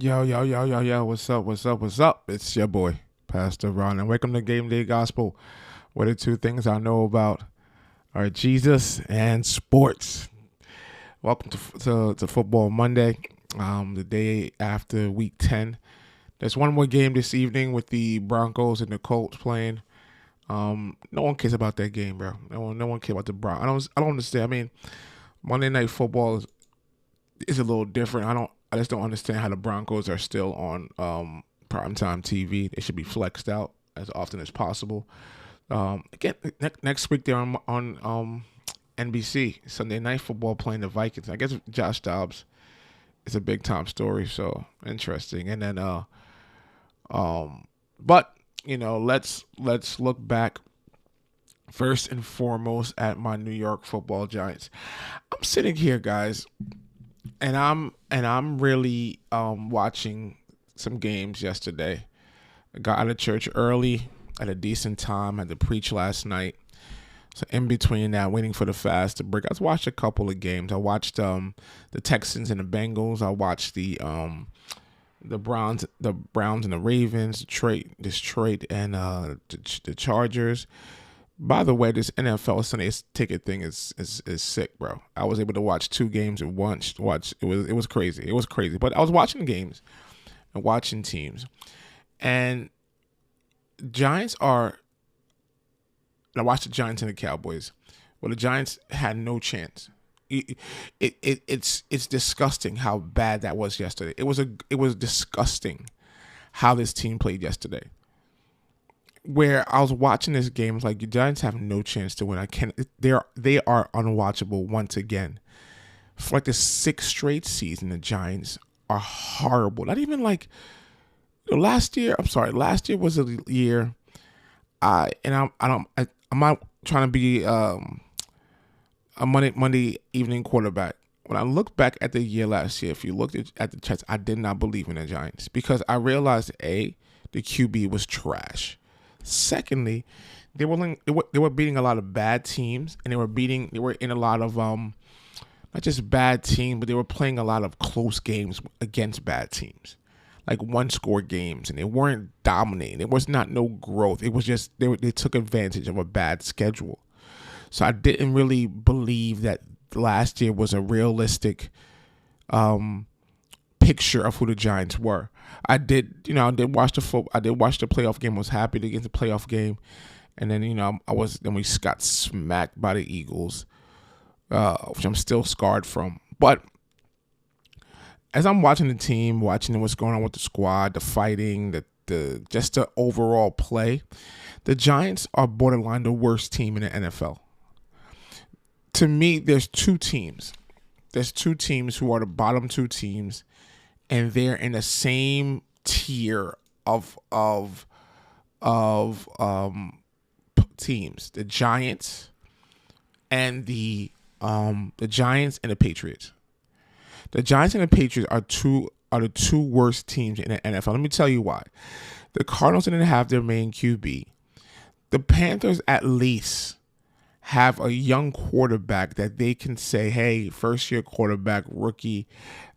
Yo, yo, yo, yo, yo, what's up, what's up, what's up? It's your boy, Pastor Ron, and welcome to Game Day Gospel, where the two things I know about are Jesus and sports. Welcome to Football Monday, the day after Week 10. There's one more game this evening with the Broncos and the Colts playing. No one cares about that game, bro. No one cares about the Broncos. I don't understand. I mean, Monday Night Football is a little different. I just don't understand how the Broncos are still on primetime TV. They should be flexed out as often as possible. Again, next week they're on NBC Sunday Night Football playing the Vikings. I guess Josh Dobbs is a big time story, so interesting. And then but let's look back first and foremost at my New York Football Giants. I'm sitting here, guys, and I'm really watching some games yesterday. I got out of church early at a decent time. Had to preach last night. So in between that, waiting for the fast to break, I watched a couple of games. I watched the Texans and the Bengals. I watched the Browns and the Ravens, Detroit and the Chargers. By the way, this NFL Sunday ticket thing is sick, bro. I was able to watch two games at once. It was crazy. It was crazy. But I was watching games and watching teams. And I watched the Giants and the Cowboys. Well, the Giants had no chance. It's disgusting how bad that was yesterday. It was disgusting how this team played yesterday. Where I was watching this game, it's like the Giants have no chance to win. They are unwatchable once again. For like the sixth straight season, the Giants are horrible. Not even like last year. I'm sorry, last year was a year. I'm not trying to be a Monday evening quarterback. When I look back at the year last year, if you looked at the charts, I did not believe in the Giants because I realized the QB was trash. Secondly, they were beating a lot of bad teams, and they were in a lot of not just bad teams, but they were playing a lot of close games against bad teams, like one score games, and they weren't dominating. There was not no growth. It was just they took advantage of a bad schedule. So I didn't really believe that last year was a realistic picture of who the Giants were. I did watch the playoff game. Was happy to get the playoff game, and then we got smacked by the Eagles, which I'm still scarred from. But as I'm watching the team, watching what's going on with the squad, the fighting, the overall play, the Giants are borderline the worst team in the NFL. To me, there's two teams. There's two teams who are the bottom two teams, and they're in the same tier of teams. The Giants and the Giants and the Patriots. The Giants and the Patriots are the two worst teams in the NFL. Let me tell you why. The Cardinals didn't have their main QB. The Panthers at least have a young quarterback that they can say, hey, first-year quarterback, rookie,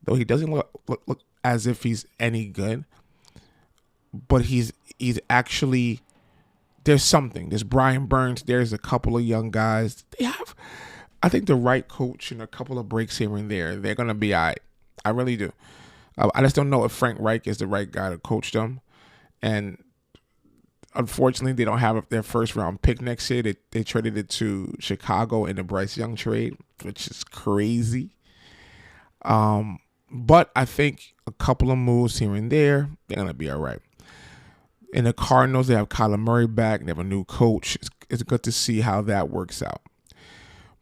though he doesn't look as if he's any good, but he's actually, there's something. There's Brian Burns. There's a couple of young guys. They have, I think, the right coach and a couple of breaks here and there. They're going to be all right. I really do. I just don't know if Frank Reich is the right guy to coach them. And unfortunately, they don't have their first round pick next year. They traded it to Chicago in the Bryce Young trade, which is crazy. But I think a couple of moves here and there, they're going to be all right. In the Cardinals, they have Kyler Murray back. They have a new coach. It's good to see how that works out.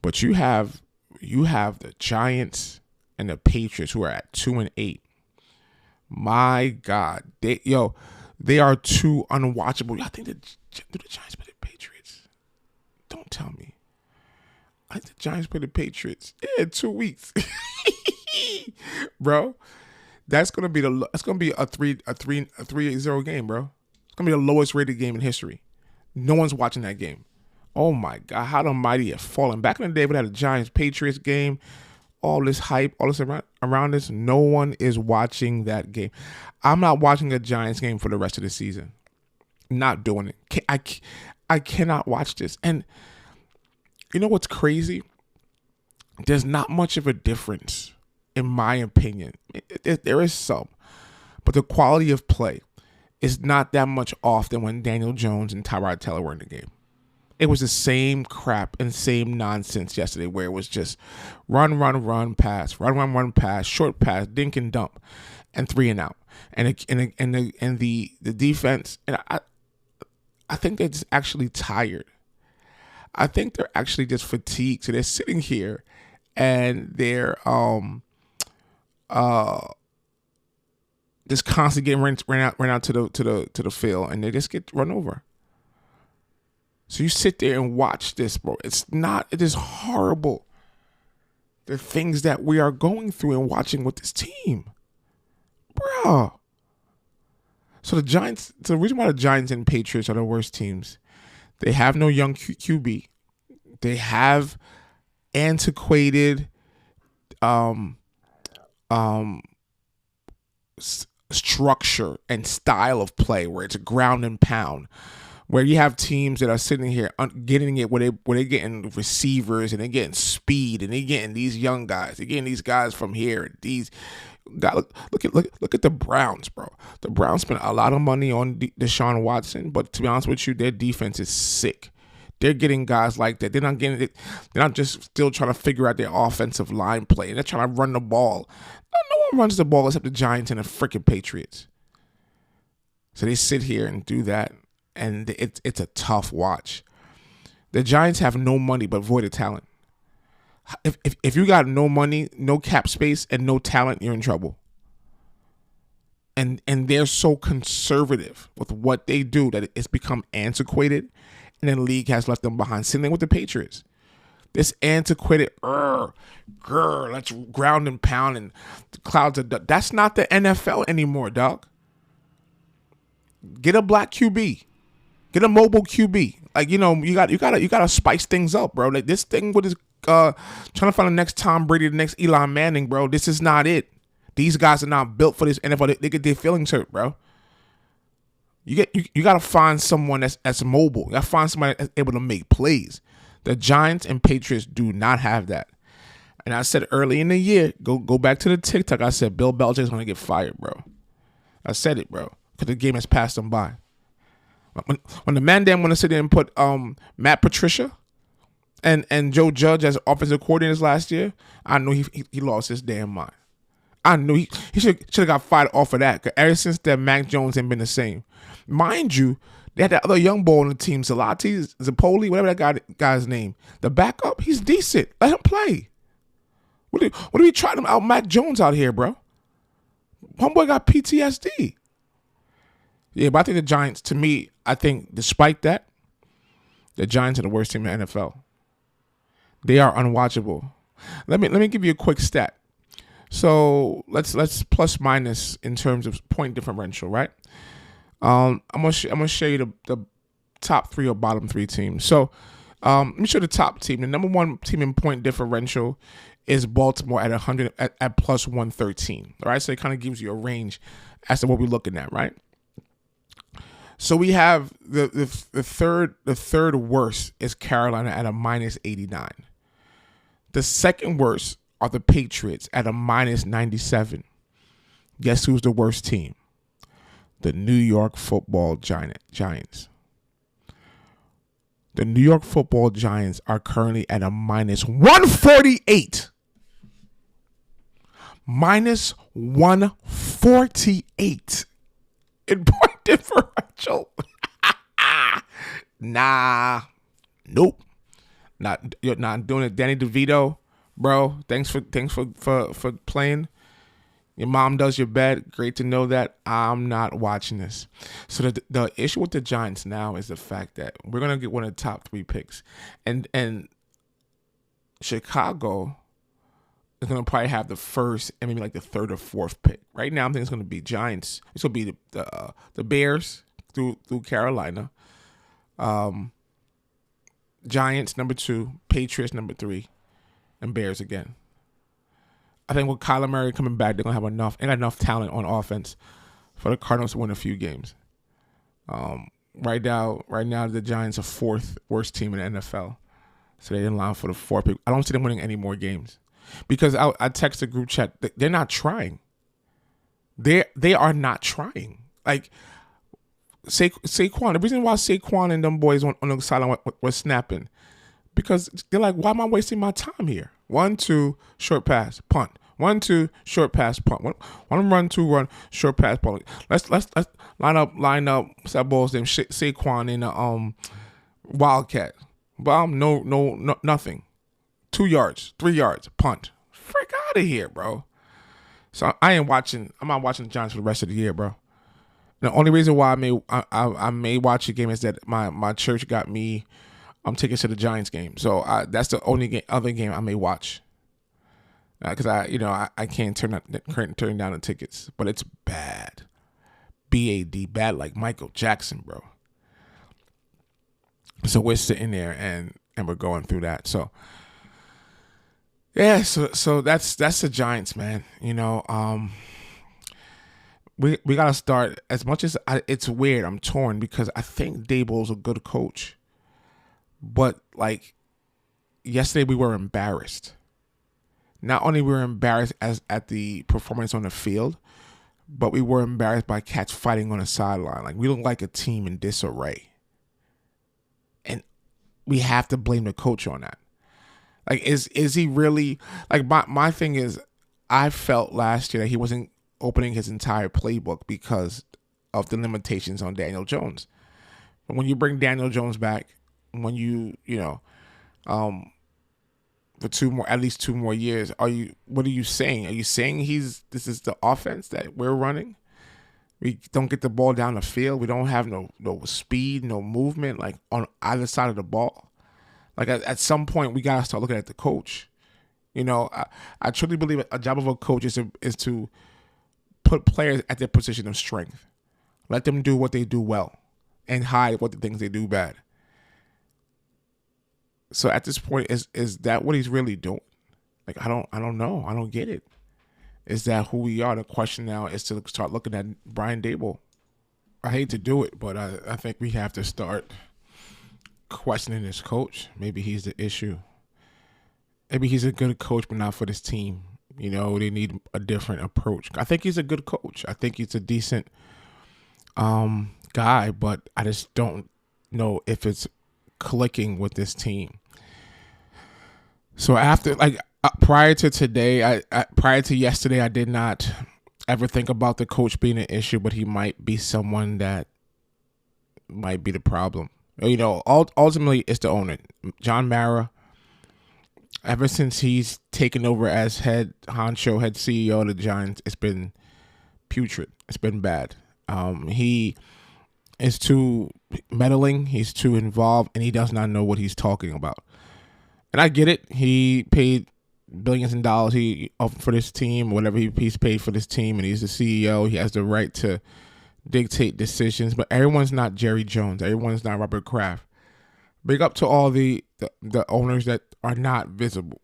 But you have the Giants and the Patriots who are at 2-8. My God, they are too unwatchable. I think do the Giants play the Patriots? Don't tell me. I think the Giants play the Patriots in 2 weeks, bro. That's gonna be a 3-0 game, bro. It's gonna be the lowest rated game in history. No one's watching that game. Oh my God, how the mighty have fallen. Back in the day, we had a Giants Patriots game. all this hype, all this around this, no one is watching that game. I'm not watching a Giants game for the rest of the season. Not doing it. I cannot watch this. And you know what's crazy? There's not much of a difference, in my opinion. There is some, but the quality of play is not that much off than when Daniel Jones and Tyrod Taylor were in the game. It was the same crap and same nonsense yesterday, where it was just run, pass, run, pass, short pass, dink and dump, and 3 and out. And the defense, and I think they're just actually tired. I think they're actually just fatigued. So they're sitting here and they're just constantly getting ran out to the field, and they just get run over. So you sit there and watch this, bro. It is horrible. The things that we are going through and watching with this team, bro. So the reason why the Giants and Patriots are the worst teams, they have no young QB. They have antiquated structure and style of play, where it's a ground and pound, where you have teams that are sitting here getting it where they're getting receivers and they're getting speed and they're getting these young guys. They're getting these guys from here. These guys, look at the Browns, bro. The Browns spent a lot of money on Deshaun Watson, but to be honest with you, their defense is sick. They're getting guys like that. They're not getting it. They're not just still trying to figure out their offensive line play. They're trying to run the ball. No one runs the ball except the Giants and the freaking Patriots. So they sit here and do that, and it's a tough watch. The Giants have no money but void of talent. If you got no money, no cap space, and no talent, you're in trouble. And they're so conservative with what they do that it's become antiquated, and then the league has left them behind. Same thing with the Patriots. This antiquated, let's ground and pound and the clouds of dust. That's not the NFL anymore, dog. Get a black QB. Get a mobile QB. Like, you gotta spice things up, bro. Like this thing with his trying to find the next Tom Brady, the next Eli Manning, bro. This is not it. These guys are not built for this NFL. They get their feelings hurt, bro. You gotta find someone that's mobile. You gotta find somebody that's able to make plays. The Giants and Patriots do not have that. And I said early in the year, go back to the TikTok. I said Bill Belichick's gonna get fired, bro. I said it, bro, because the game has passed them by. When the man damn want to sit there and put Matt Patricia and Joe Judge as offensive coordinators last year, I knew he lost his damn mind. I knew he should have got fired off of that. Because ever since that, Mac Jones ain't been the same. Mind you, they had that other young boy on the team, Zalati, Zapoli, whatever that guy's name. The backup, he's decent. Let him play. What are we trying to out Mac Jones out here, bro? Homeboy got PTSD. Yeah, but I think the Giants, to me, I think despite that, the Giants are the worst team in the NFL. They are unwatchable. Let me give you a quick stat. So let's plus minus in terms of point differential, right? I'm gonna show you the top 3 or bottom 3 teams. So let me show the top team. The number 1 team in point differential is Baltimore at 100 at plus 113. All right, so it kind of gives you a range as to what we're looking at, right? So we have the third worst is Carolina at a minus 89. The second worst are the Patriots at a minus 97. Guess who's the worst team? The New York Football Giants. The New York Football Giants are currently at a minus 148. Minus 148 in point differential. Nah. Nope. You're not doing it. Danny DeVito, bro. Thanks for playing. Your mom does your bed. Great to know that. I'm not watching this. So the issue with the Giants now is the fact that we're gonna get one of the top 3 picks, and Chicago is gonna probably have the first and maybe like the 3rd or 4th pick. Right now, I think it's gonna be Giants. It's gonna be the Bears through Carolina. Giants number 2, Patriots number 3, and Bears again. I think with Kyler Murray coming back, they're gonna have enough talent on offense for the Cardinals to win a few games. Right now, the Giants are fourth worst team in the NFL, so they're in line for the fourth pick. I don't see them winning any more games because I text the group chat. They're not trying. They are not trying. Like Saquon, the reason why Saquon and them boys on the sideline were snapping, because they're like, why am I wasting my time here? 1-2, short pass, punt. 1-2, short pass, punt. One run, 2 run, short pass, punt. Let's line up. What's that ball's name? Saquon in the Wildcat. Bomb, no, nothing. 2 yards, 3 yards, punt. Frick out of here, bro. So I'm not watching the Giants for the rest of the year, bro. The only reason why I may watch a game is that my church got me tickets to the Giants game. So that's the only other game I may watch. Because I can't turn down the tickets, but it's bad. bad like Michael Jackson, bro. So we're sitting there and we're going through that. So yeah, so that's the Giants, man. We gotta start. As much as it's weird, I'm torn because I think Daboll's a good coach, but like yesterday we were embarrassed. Not only were we embarrassed at the performance on the field, but we were embarrassed by cats fighting on the sideline. Like we look like a team in disarray, and we have to blame the coach on that. Like, is he really like my thing is, I felt last year that he wasn't opening his entire playbook because of the limitations on Daniel Jones. But when you bring Daniel Jones back, when for at least 2 more years, what are you saying? Are you saying this is the offense that we're running? We don't get the ball down the field. We don't have no speed, no movement, like on either side of the ball. Like at some point, we gotta start looking at the coach. I truly believe a job of a coach is to put players at their position of strength, let them do what they do well, and hide what the things they do bad. So at this point, is that what he's really doing? Like I don't know. I don't get it. Is that who we are? The question now is to start looking at Brian Daboll. I hate to do it, but I think we have to start questioning this coach. Maybe he's the issue. Maybe he's a good coach, but not for this team. They need a different approach. I think he's a good coach. I think he's a decent guy, but I just don't know if it's clicking with this team. So prior to today, prior to yesterday, I did not ever think about the coach being an issue, but he might be someone that might be the problem. Ultimately, it's the owner, John Mara. Ever since he's taken over as head CEO of the Giants, it's been putrid. It's been bad. He is too meddling. He's too involved, and he does not know what he's talking about. And I get it. He paid billions of dollars for this team, whatever he's paid for this team, and he's the CEO. He has the right to dictate decisions, but everyone's not Jerry Jones. Everyone's not Robert Kraft. Big up to all the owners that are not visible.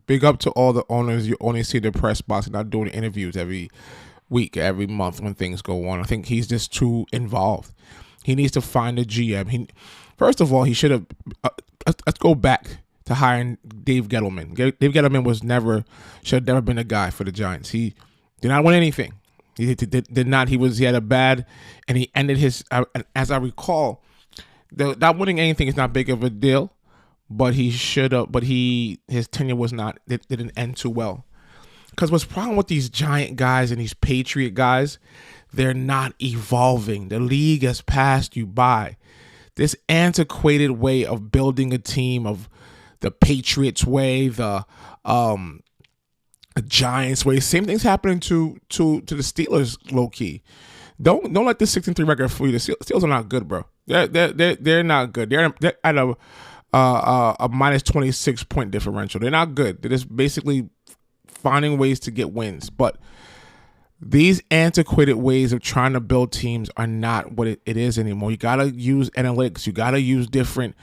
Big up to all the owners you only see the press box and not doing interviews every week, every month when things go on. I think he's just too involved. He needs to find a GM. First of all, he should have. Let's go back to hiring Dave Gettleman. Dave Gettleman should have never been a guy for the Giants. He did not win anything. He did not. He had a bad, and he ended his. As I recall, not winning anything is not big of a deal, but he should have. But his tenure was not. It didn't end too well. Because what's the problem with these Giant guys and these Patriot guys? They're not evolving. The league has passed you by. This antiquated way of building a team, of the Patriots way, the Giants way. Same thing's happening to the Steelers, low key. Don't let this 6-3 record fool you. The Steelers are not good, bro. They're not good. They're at a minus 26 point differential. They're not good. They're just basically finding ways to get wins. But these antiquated ways of trying to build teams are not what it is anymore. You got to use analytics. You got to use different.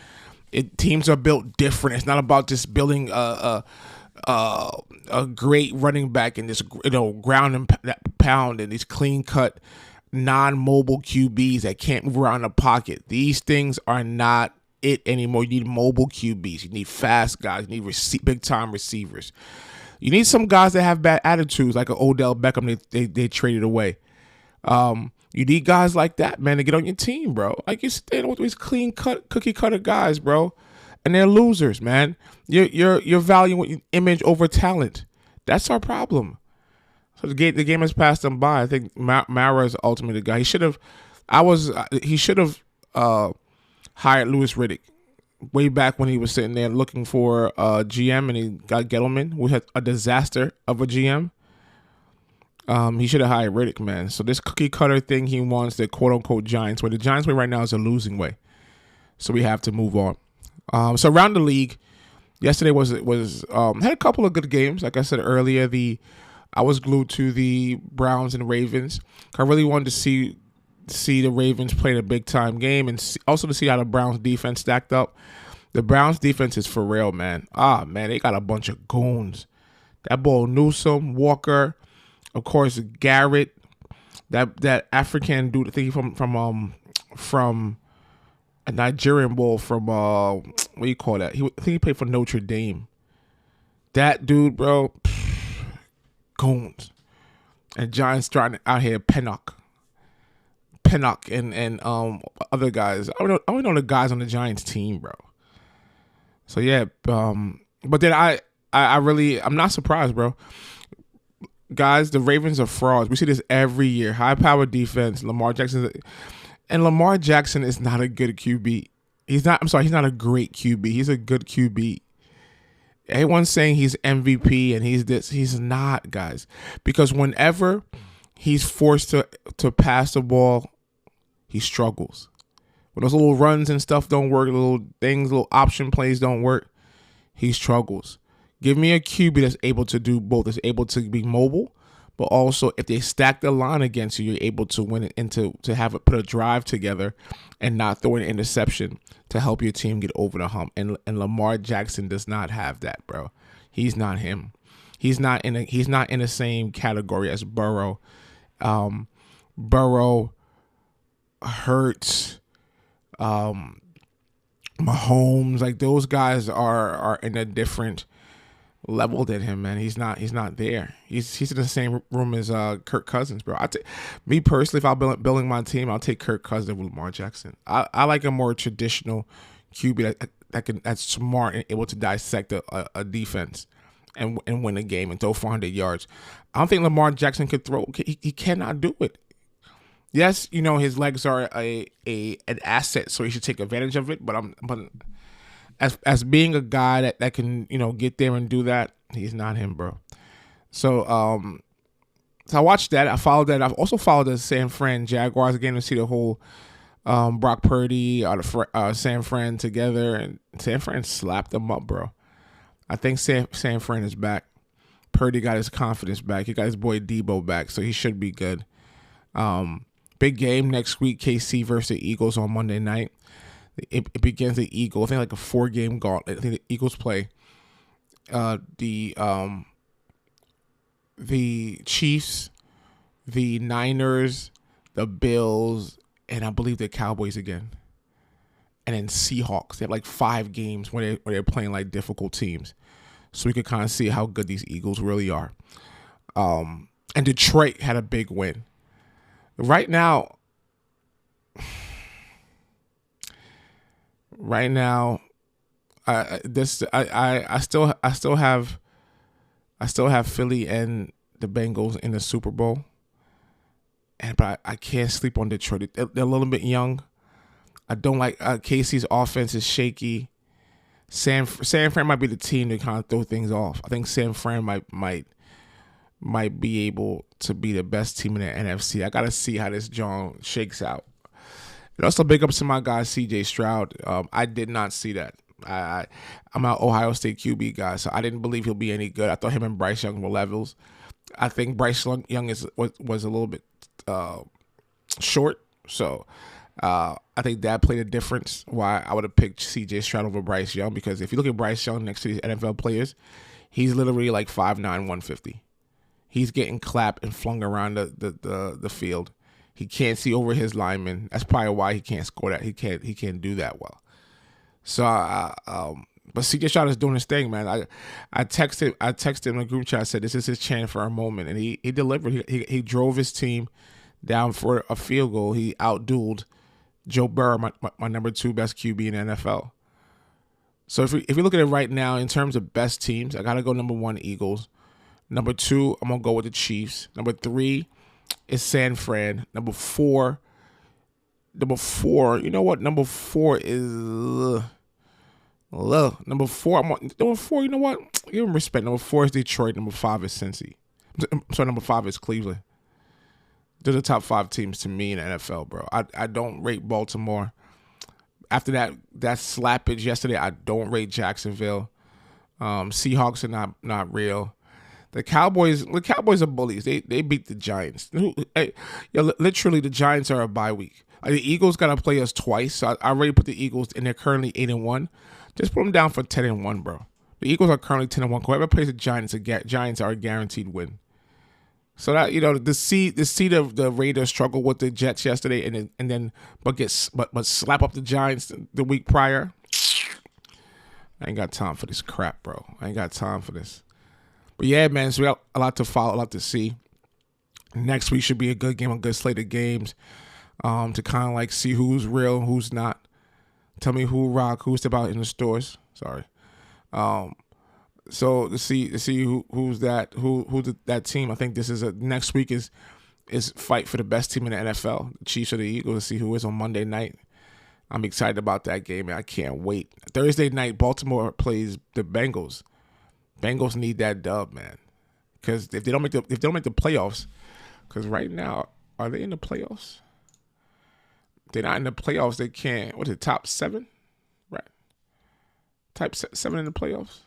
Teams are built different. It's not about just building uh, a great running back in this, ground and pound and these clean cut, non-mobile QBs that can't move around the pocket. These things are not it anymore. You need mobile QBs. You need fast guys. You need big time receivers. You need some guys that have bad attitudes, like an Odell Beckham they traded away. You need guys like that, man, to get on your team, bro. Like, you're staying with these clean cut, cookie cutter guys, bro, and they're losers, man. You're valuing image over talent. That's our problem. So the game has passed them by. I think Mara is ultimately the guy. He should have hired Louis Riddick way back when he was sitting there looking for a GM, and he got Gettleman, who had a disaster of a GM. He should have hired Riddick, man. So this cookie cutter thing he wants, the quote unquote Giants way. The Giants way right now is a losing way. So we have to move on. So around the league, yesterday was had a couple of good games. Like I said earlier, I was glued to the Browns and Ravens. I really wanted to see the Ravens play a big time game, and also to see how the Browns defense stacked up. The Browns defense is for real, man. Man, they got a bunch of goons. That boy Newsome, Walker, of course Garrett, that African dude, I think from a Nigerian bull from what do you call that? I think he played for Notre Dame. That dude, bro, goons. And Giants starting out here, Pennock, and other guys. I don't know the guys on the Giants team, bro. So yeah, but then I'm not surprised, bro. Guys, the Ravens are frauds. We see this every year. High-powered defense. Lamar Jackson is not a good QB. He's not a great QB. He's a good QB. Everyone's saying he's MVP and he's this. He's not, guys. Because whenever he's forced to pass the ball, he struggles. When those little runs and stuff don't work, little option plays don't work, he struggles. Give me a QB that's able to do both. That's able to be mobile, but also if they stack the line against you, you're able to win it and to have it put a drive together and not throw an interception to help your team get over the hump. And Lamar Jackson does not have that, bro. He's not him. He's not in the same category as Burrow. Burrow, Hurts, Mahomes, like those guys are in a different level than him, man. He's not there. He's in the same room as Kirk Cousins, bro. Me personally, if I'm building my team, I'll take Kirk Cousins with Lamar Jackson. I like a more traditional QB that's smart and able to dissect a defense and win a game and throw 400 yards. I don't think Lamar Jackson could throw. He cannot do it. Yes, his legs are an asset, so he should take advantage of it. But as being a guy that can get there and do that, he's not him, bro. So I watched that. I followed that. I've also followed the San Fran Jaguars game to see the whole Brock Purdy San Fran together, and San Fran slapped them up, bro. I think San Fran is back. Purdy got his confidence back. He got his boy Daboll back, so he should be good. Big game next week, KC versus the Eagles on Monday night. It begins the Eagles. I think like a 4-game gauntlet. I think the Eagles play the Chiefs, the Niners, the Bills, and I believe the Cowboys again. And then Seahawks. They have like 5 games where they're playing like difficult teams. So we could kind of see how good these Eagles really are. And Detroit had a big win. Right now, I still have Philly and the Bengals in the Super Bowl, but I can't sleep on Detroit. They're a little bit young. I don't like Casey's offense is shaky. San Fran might be the team to kind of throw things off. I think San Fran might be able to be the best team in the NFC. I gotta see how this John shakes out. And also big ups to my guy CJ Stroud. I did not see that. I'm an Ohio State QB guy, so I didn't believe he'll be any good. I thought him and Bryce Young were levels. I think Bryce Young was a little bit short, so I think that played a difference why I would have picked C.J. Stroud over Bryce Young, because if you look at Bryce Young next to these NFL players, he's literally like 5'9", 150. He's getting clapped and flung around the field. He can't see over his linemen. That's probably why he can't score that. He can't do that well. So, but C.J. Stroud is doing his thing, man. I texted him in the group chat. I said this is his chance for a moment, and he delivered. He drove his team down for a field goal. He outdueled Joe Burrow, my number 2 best QB in the NFL. So if we look at it right now in terms of best teams, I gotta go number 1 Eagles. Number 2, I'm gonna go with the Chiefs. Number 3 is San Fran. Number 4, you know what? Number 4 is number 4. Number 4. You know what? Give him respect. Number 4 is Detroit. Number 5 is Cincy. So number 5 is Cleveland. They're the top 5 teams to me in the NFL, bro. I don't rate Baltimore. After that slappage yesterday, I don't rate Jacksonville. Seahawks are not real. The Cowboys are bullies. They beat the Giants. Literally, the Giants are a bye week. The Eagles got to play us twice. So I already put the Eagles, and they're currently 8-1. Just put them down for 10-1, bro. The Eagles are currently 10-1. Whoever plays the Giants, Giants are a guaranteed win. So that, to see the Raiders struggle with the Jets yesterday, but slap up the Giants the week prior. I ain't got time for this crap, bro. I ain't got time for this. But yeah, man, so we got a lot to follow, a lot to see. Next week should be a good game, a good slate of games, to kind of like see who's real, who's not. Tell me who rock, who step out in the stores. Sorry. So to see who's that team. I think this is next week is fight for the best team in the NFL, the Chiefs or the Eagles. To see who is on Monday night. I'm excited about that game, man. I can't wait. Thursday night, Baltimore plays the Bengals. Bengals need that dub, man, because if they don't make the playoffs, because right now, are they in the playoffs? They're not in the playoffs. They can't. What is it? Top 7, right? Top 7 in the playoffs.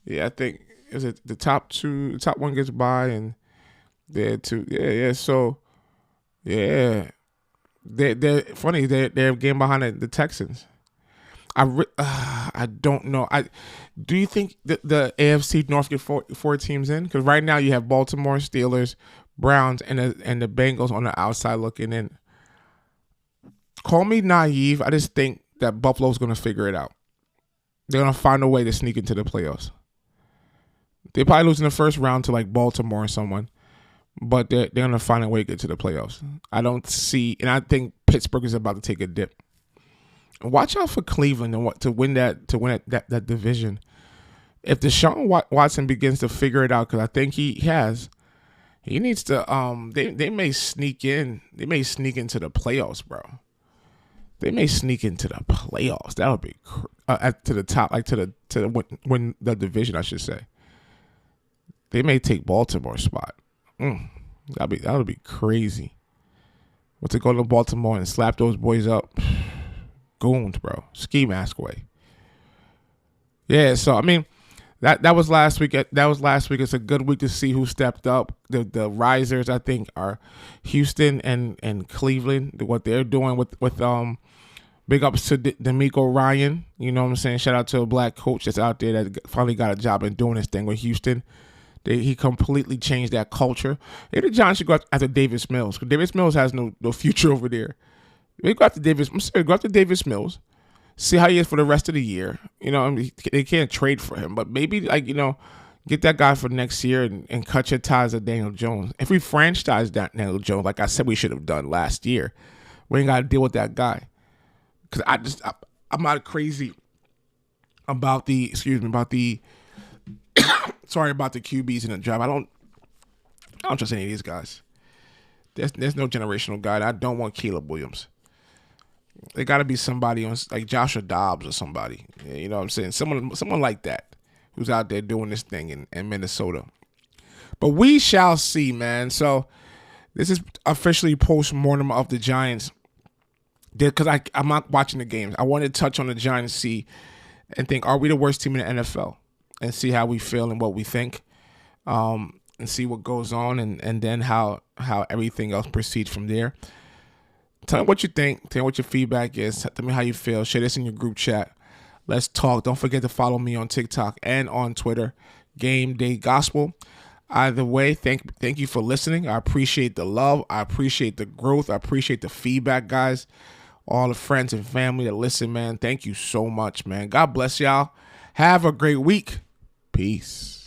Yeah. I think is it the top 2? The top 1 gets by, and they're 2. Yeah. So, yeah, they're funny. They're a game behind the Texans. I don't know. Do you think the AFC North get 4 teams in? Because right now you have Baltimore, Steelers, Browns, and the Bengals on the outside looking in. Call me naive. I just think that Buffalo's going to figure it out. They're going to find a way to sneak into the playoffs. They probably lose in the first round to like Baltimore or someone, but they're going to find a way to get to the playoffs. I don't see, and I think Pittsburgh is about to take a dip. Watch out for Cleveland and to win that division. If Deshaun Watson begins to figure it out, because I think he has, he needs to. They may sneak in. They may sneak into the playoffs, bro. They may sneak into the playoffs. That would be to the top, like to win the division, I should say. They may take Baltimore's spot. That would be crazy. But to go to Baltimore and slap those boys up. Goons, bro. Ski mask way. Yeah, so I mean, that was last week. It's a good week to see who stepped up. The risers, I think, are Houston and Cleveland. What they're doing with big ups to D'Amico Ryan. You know what I'm saying? Shout out to a black coach that's out there that finally got a job and doing this thing with Houston. He completely changed that culture. Maybe the Giants should go after Davis Mills, because Davis Mills has no future over there. We go after Davis. I'm sorry, go after Davis Mills. See how he is for the rest of the year. They can't trade for him, but maybe get that guy for next year and cut your ties with Daniel Jones. If we franchise that Daniel Jones, like I said, we should have done last year, we ain't got to deal with that guy. Because I'm not crazy about the sorry about the QBs in the draft. I don't trust any of these guys. There's no generational guy. I don't want Caleb Williams. They got to be somebody on like Joshua Dobbs or somebody. You know what I'm saying? Someone like that who's out there doing this thing in Minnesota. But we shall see, man. So this is officially post-mortem of the Giants. Because I'm not watching the games. I wanted to touch on the Giants, see and think, are we the worst team in the NFL? And see how we feel and what we think. And see what goes on and then how everything else proceeds from there. Tell me what you think. Tell me what your feedback is. Tell me how you feel. Share this in your group chat. Let's talk. Don't forget to follow me on TikTok and on Twitter, Game Day Gospel. Either way, thank you for listening. I appreciate the love. I appreciate the growth. I appreciate the feedback, guys. All the friends and family that listen, man. Thank you so much, man. God bless y'all. Have a great week. Peace.